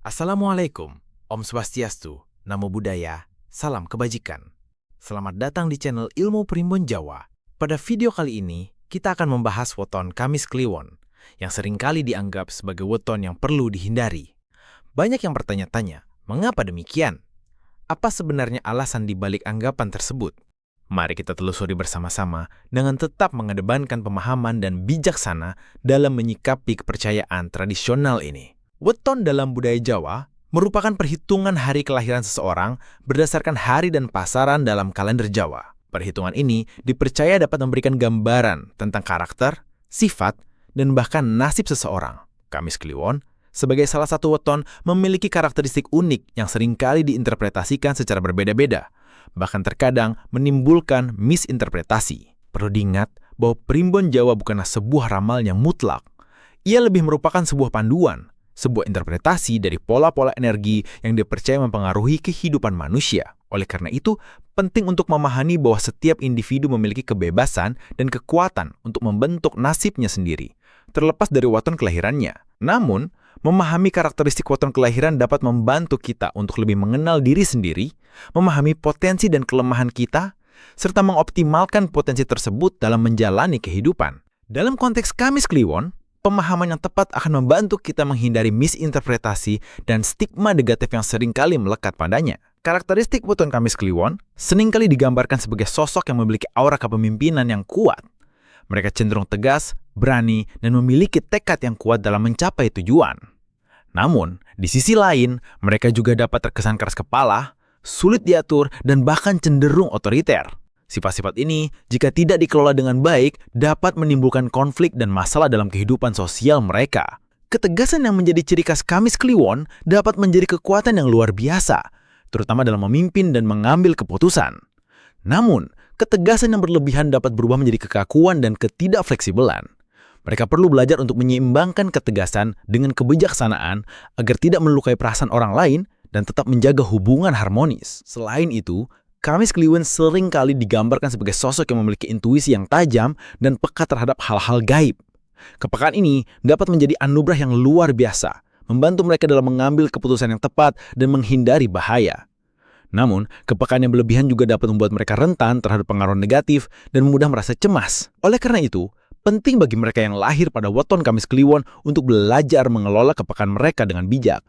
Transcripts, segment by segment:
Assalamualaikum, Om Swastiastu, Namo Buddhaya, Salam Kebajikan. Selamat datang di channel Ilmu Primbon Jawa. Pada video kali ini, kita akan membahas weton Kamis Kliwon, yang seringkali dianggap sebagai weton yang perlu dihindari. Banyak yang bertanya-tanya, mengapa demikian? Apa sebenarnya alasan di balik anggapan tersebut? Mari kita telusuri bersama-sama dengan tetap mengedepankan pemahaman dan bijaksana dalam menyikapi kepercayaan tradisional ini. Weton dalam budaya Jawa merupakan perhitungan hari kelahiran seseorang berdasarkan hari dan pasaran dalam kalender Jawa. Perhitungan ini dipercaya dapat memberikan gambaran tentang karakter, sifat, dan bahkan nasib seseorang. Kamis Kliwon, sebagai salah satu weton, memiliki karakteristik unik yang seringkali diinterpretasikan secara berbeda-beda, bahkan terkadang menimbulkan misinterpretasi. Perlu diingat bahwa Primbon Jawa bukanlah sebuah ramal yang mutlak. Ia lebih merupakan sebuah panduan, sebuah interpretasi dari pola-pola energi yang dipercaya mempengaruhi kehidupan manusia. Oleh karena itu, penting untuk memahami bahwa setiap individu memiliki kebebasan dan kekuatan untuk membentuk nasibnya sendiri, terlepas dari weton kelahirannya. Namun, memahami karakteristik weton kelahiran dapat membantu kita untuk lebih mengenal diri sendiri, memahami potensi dan kelemahan kita, serta mengoptimalkan potensi tersebut dalam menjalani kehidupan. Dalam konteks Kamis Kliwon, pemahaman yang tepat akan membantu kita menghindari misinterpretasi dan stigma negatif yang seringkali melekat padanya. Karakteristik weton Kamis Kliwon seringkali digambarkan sebagai sosok yang memiliki aura kepemimpinan yang kuat. Mereka cenderung tegas, berani, dan memiliki tekad yang kuat dalam mencapai tujuan. Namun, di sisi lain, mereka juga dapat terkesan keras kepala, sulit diatur, dan bahkan cenderung otoriter. Sifat-sifat ini, jika tidak dikelola dengan baik, dapat menimbulkan konflik dan masalah dalam kehidupan sosial mereka. Ketegasan yang menjadi ciri khas Kamis Kliwon dapat menjadi kekuatan yang luar biasa, terutama dalam memimpin dan mengambil keputusan. Namun, ketegasan yang berlebihan dapat berubah menjadi kekakuan dan ketidakfleksibelan. Mereka perlu belajar untuk menyeimbangkan ketegasan dengan kebijaksanaan agar tidak melukai perasaan orang lain dan tetap menjaga hubungan harmonis. Selain itu, Kamis Kliwon sering kali digambarkan sebagai sosok yang memiliki intuisi yang tajam dan peka terhadap hal-hal gaib. Kepekaan ini dapat menjadi anugerah yang luar biasa, membantu mereka dalam mengambil keputusan yang tepat dan menghindari bahaya. Namun, kepekaan yang berlebihan juga dapat membuat mereka rentan terhadap pengaruh negatif dan mudah merasa cemas. Oleh karena itu, penting bagi mereka yang lahir pada weton Kamis Kliwon untuk belajar mengelola kepekaan mereka dengan bijak.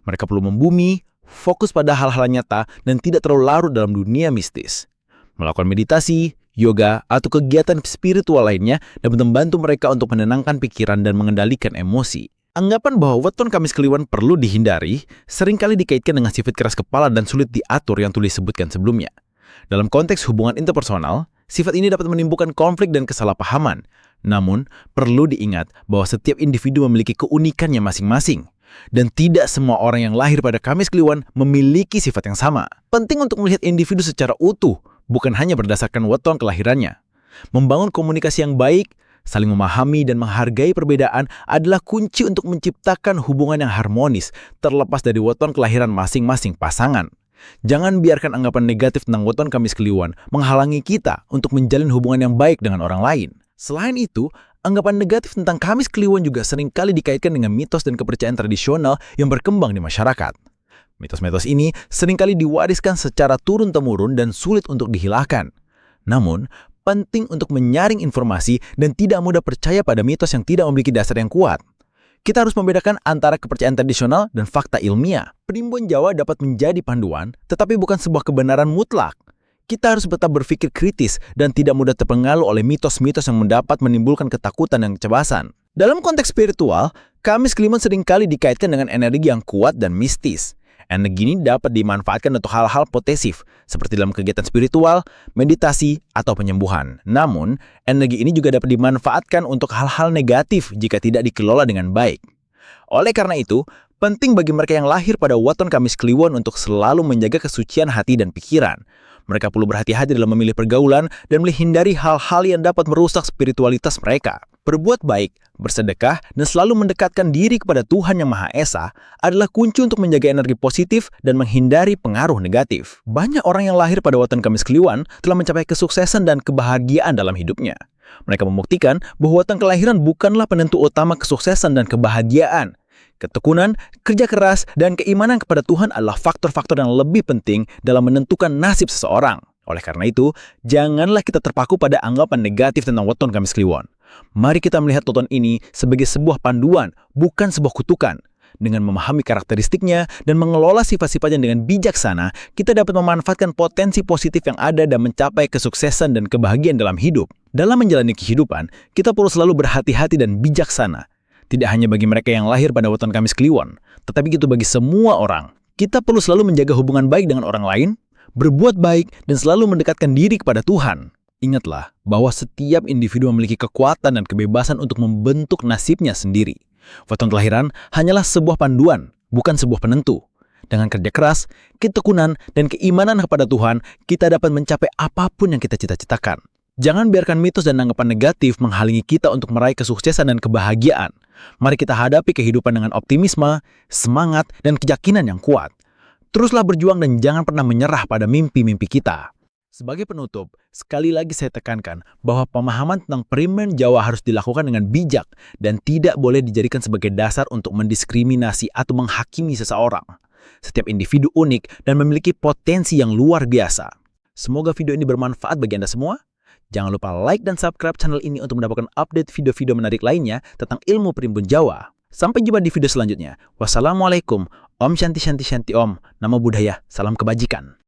Mereka perlu membumi, fokus pada hal-hal nyata, dan tidak terlalu larut dalam dunia mistis. Melakukan meditasi, yoga, atau kegiatan spiritual lainnya dapat membantu mereka untuk menenangkan pikiran dan mengendalikan emosi. Anggapan bahwa weton Kamis Kliwon perlu dihindari seringkali dikaitkan dengan sifat keras kepala dan sulit diatur yang telah disebutkan sebelumnya. Dalam konteks hubungan interpersonal, sifat ini dapat menimbulkan konflik dan kesalahpahaman. Namun, perlu diingat bahwa setiap individu memiliki keunikannya masing-masing. Dan tidak semua orang yang lahir pada Kamis Kliwon memiliki sifat yang sama. Penting untuk melihat individu secara utuh, bukan hanya berdasarkan weton kelahirannya. Membangun komunikasi yang baik, saling memahami dan menghargai perbedaan adalah kunci untuk menciptakan hubungan yang harmonis, terlepas dari weton kelahiran masing-masing pasangan. Jangan biarkan anggapan negatif tentang weton Kamis Kliwon menghalangi kita untuk menjalin hubungan yang baik dengan orang lain. Selain itu, anggapan negatif tentang Kamis Kliwon juga seringkali dikaitkan dengan mitos dan kepercayaan tradisional yang berkembang di masyarakat. Mitos-mitos ini seringkali diwariskan secara turun-temurun dan sulit untuk dihilangkan. Namun, penting untuk menyaring informasi dan tidak mudah percaya pada mitos yang tidak memiliki dasar yang kuat. Kita harus membedakan antara kepercayaan tradisional dan fakta ilmiah. Primbon Jawa dapat menjadi panduan, tetapi bukan sebuah kebenaran mutlak. Kita harus tetap berpikir kritis dan tidak mudah terpengaruh oleh mitos-mitos yang dapat menimbulkan ketakutan dan kecemasan. Dalam konteks spiritual, Kamis Kliwon seringkali dikaitkan dengan energi yang kuat dan mistis. Energi ini dapat dimanfaatkan untuk hal-hal posesif, seperti dalam kegiatan spiritual, meditasi, atau penyembuhan. Namun, energi ini juga dapat dimanfaatkan untuk hal-hal negatif jika tidak dikelola dengan baik. Oleh karena itu, penting bagi mereka yang lahir pada weton Kamis Kliwon untuk selalu menjaga kesucian hati dan pikiran. Mereka perlu berhati-hati dalam memilih pergaulan dan menghindari hal-hal yang dapat merusak spiritualitas mereka. Berbuat baik, bersedekah, dan selalu mendekatkan diri kepada Tuhan Yang Maha Esa adalah kunci untuk menjaga energi positif dan menghindari pengaruh negatif. Banyak orang yang lahir pada weton Kamis Kliwon telah mencapai kesuksesan dan kebahagiaan dalam hidupnya. Mereka membuktikan bahwa weton kelahiran bukanlah penentu utama kesuksesan dan kebahagiaan. Ketekunan, kerja keras, dan keimanan kepada Tuhan adalah faktor-faktor yang lebih penting dalam menentukan nasib seseorang. Oleh karena itu, janganlah kita terpaku pada anggapan negatif tentang weton Kamis Kliwon. Mari kita melihat weton ini sebagai sebuah panduan, bukan sebuah kutukan. Dengan memahami karakteristiknya dan mengelola sifat-sifatnya dengan bijaksana, kita dapat memanfaatkan potensi positif yang ada dan mencapai kesuksesan dan kebahagiaan dalam hidup. Dalam menjalani kehidupan, kita perlu selalu berhati-hati dan bijaksana. Tidak hanya bagi mereka yang lahir pada weton Kamis Kliwon, tetapi itu bagi semua orang. Kita perlu selalu menjaga hubungan baik dengan orang lain, berbuat baik, dan selalu mendekatkan diri kepada Tuhan. Ingatlah bahwa setiap individu memiliki kekuatan dan kebebasan untuk membentuk nasibnya sendiri. Weton kelahiran hanyalah sebuah panduan, bukan sebuah penentu. Dengan kerja keras, ketekunan, dan keimanan kepada Tuhan, kita dapat mencapai apapun yang kita cita-citakan. Jangan biarkan mitos dan anggapan negatif menghalangi kita untuk meraih kesuksesan dan kebahagiaan. Mari kita hadapi kehidupan dengan optimisme, semangat, dan keyakinan yang kuat. Teruslah berjuang dan jangan pernah menyerah pada mimpi-mimpi kita. Sebagai penutup, sekali lagi saya tekankan bahwa pemahaman tentang Primbon Jawa harus dilakukan dengan bijak dan tidak boleh dijadikan sebagai dasar untuk mendiskriminasi atau menghakimi seseorang. Setiap individu unik dan memiliki potensi yang luar biasa. Semoga video ini bermanfaat bagi Anda semua. Jangan lupa like dan subscribe channel ini untuk mendapatkan update video-video menarik lainnya tentang ilmu Primbon Jawa. Sampai jumpa di video selanjutnya. Wassalamualaikum. Om Shanti Shanti Shanti Om. Namo Buddhaya. Salam kebajikan.